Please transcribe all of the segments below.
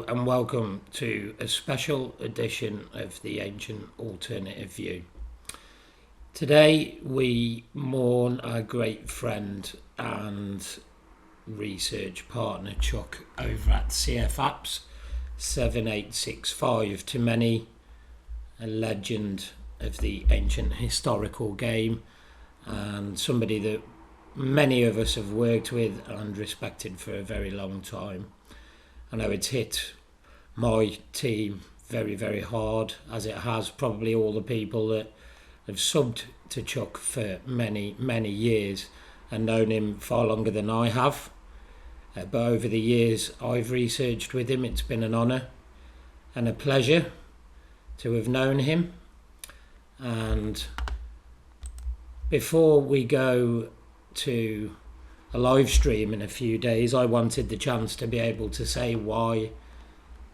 and welcome to a special edition of the Ancient Alternative View. Today we mourn our great friend and research partner Chuck over at CFAPS 7865, to many a legend of the ancient historical game and somebody that many of us have worked with and respected for a very long time. I know it's hit my team very, very hard, as it has probably all the people that have subbed to Chuck for many, many years and known him far longer than I have. But over the years I've researched with him, it's been an honour and a pleasure to have known him. And before we go to a live stream in a few days, I wanted the chance to be able to say why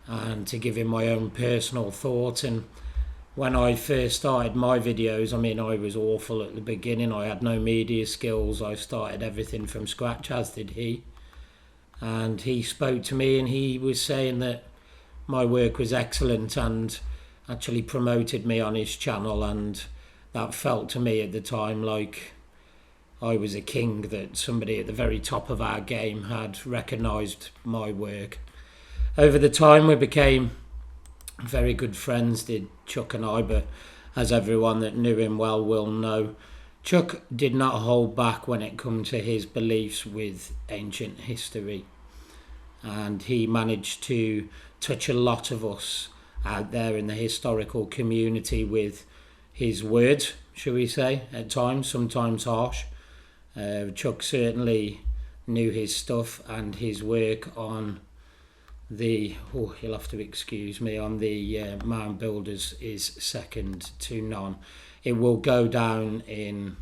and to give him my own personal thought. And when I first started my videos, I mean, I was awful at the beginning. I had no media skills. I started everything from scratch, as did he. And he spoke to me and he was saying that my work was excellent and actually promoted me on his channel, and that felt to me at the time like I was a king, that somebody at the very top of our game had recognised my work. Over the time we became very good friends, did Chuck and I, but as everyone that knew him well will know, Chuck did not hold back when it come to his beliefs with ancient history, and he managed to touch a lot of us out there in the historical community with his words, shall we say, at times, sometimes harsh. Chuck certainly knew his stuff, and his work on the, you'll have to excuse me, on the mound builders is second to none. It will go down in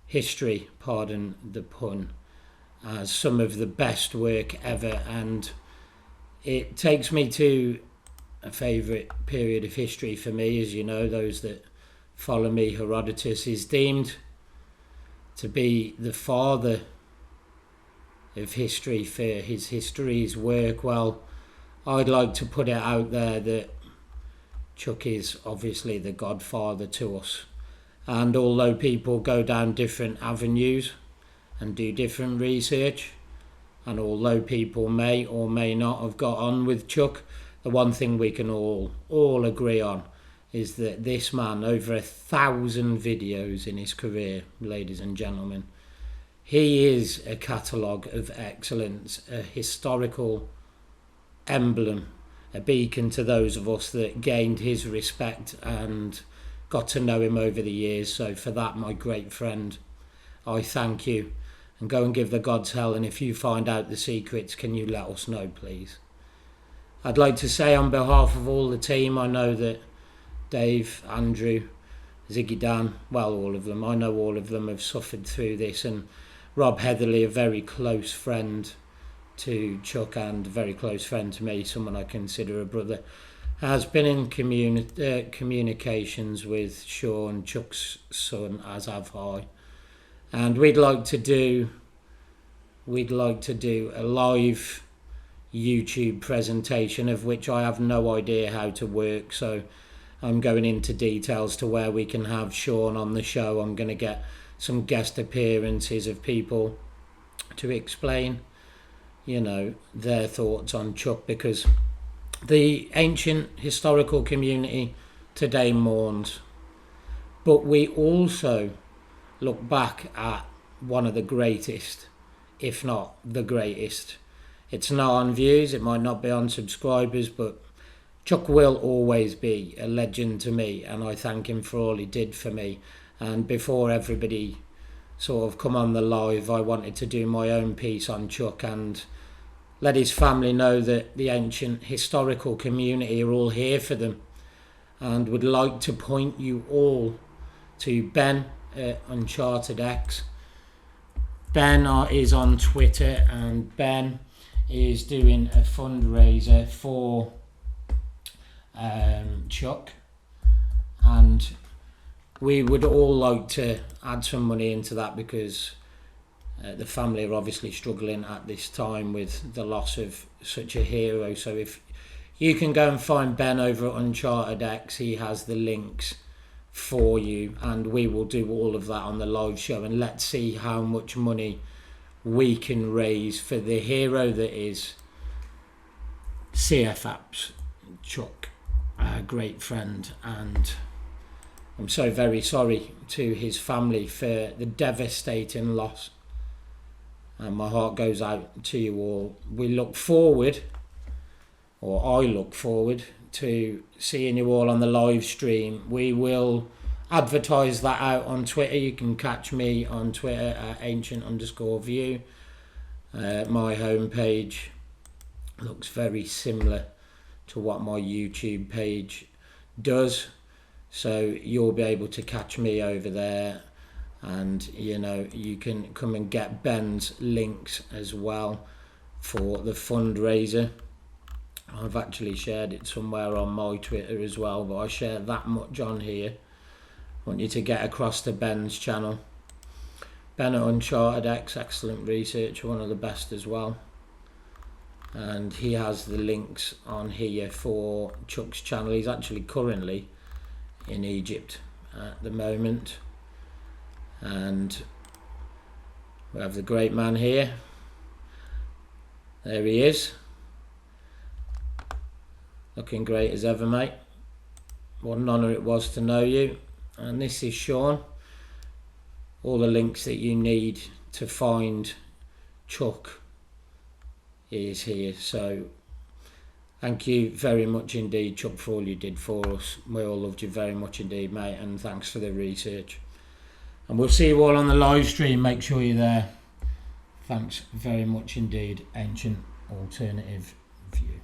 history, pardon the pun, as some of the best work ever. And it takes me to a favourite period of history for me. As you know, those that follow me, Herodotus is deemed to be the father of history for his history's work. Well, I'd like to put it out there that Chuck is obviously the godfather to us. And although people go down different avenues and do different research, and although people may or may not have got on with Chuck, the one thing we can all agree on is that this man, over 1,000 videos in his career, ladies and gentlemen, he is a catalogue of excellence, a historical emblem, a beacon to those of us that gained his respect and got to know him over the years. So for that, my great friend, I thank you, and go and give the gods hell. And if you find out the secrets, can you let us know, please? I'd like to say on behalf of all the team, I know that Dave, Andrew, Ziggy Dan, well, all of them, I know all of them have suffered through this, and Rob Heatherly, a very close friend to Chuck and a very close friend to me, someone I consider a brother, has been in communications with Sean, Chuck's son, as have I. And we'd like to do a live YouTube presentation, of which I have no idea how to work, so I'm going into details to where we can have Sean on the show. I'm going to get some guest appearances of people to explain, you know, their thoughts on Chuck, because the ancient historical community today mourns, but we also look back at one of the greatest, if not the greatest. It's not on views, it might not be on subscribers, but Chuck will always be a legend to me, and I thank him for all he did for me. And before everybody sort of come on the live, I wanted to do my own piece on Chuck and let his family know that the ancient historical community are all here for them, and would like to point you all to Ben at Uncharted X. Ben is on Twitter, and Ben is doing a fundraiser for Chuck, and we would all like to add some money into that, because The family are obviously struggling at this time with the loss of such a hero. So if you can go and find Ben over at Uncharted X, he has the links for you, and we will do all of that on the live show, and let's see how much money we can raise for the hero that is CFAP's Chuck, a great friend, and I'm so very sorry to his family for the devastating loss, and my heart goes out to you all. We look forward, or I look forward to seeing you all on the live stream. We will advertise that out on Twitter. You can catch me on Twitter at ancient_view. My homepage looks very similar to what my YouTube page does, so you'll be able to catch me over there, and you can come and get Ben's links as well for the fundraiser. I've actually shared it somewhere on my Twitter as well, but I share that much on here. I want you to get across to Ben's channel. Ben at Uncharted X, excellent researcher, one of the best as well. And he has the links on here for Chuck's channel. He's actually currently in Egypt at the moment. And we have the great man here. There he is. Looking great as ever, mate. What an honour it was to know you. And this is Sean. All the links that you need to find Chuck is here. So thank you very much indeed, Chuck, for all you did for us. We all loved you very much indeed, mate, and thanks for the research. And we'll see you all on the live stream. Make sure you're there. Thanks very much indeed, Ancient Alternative View.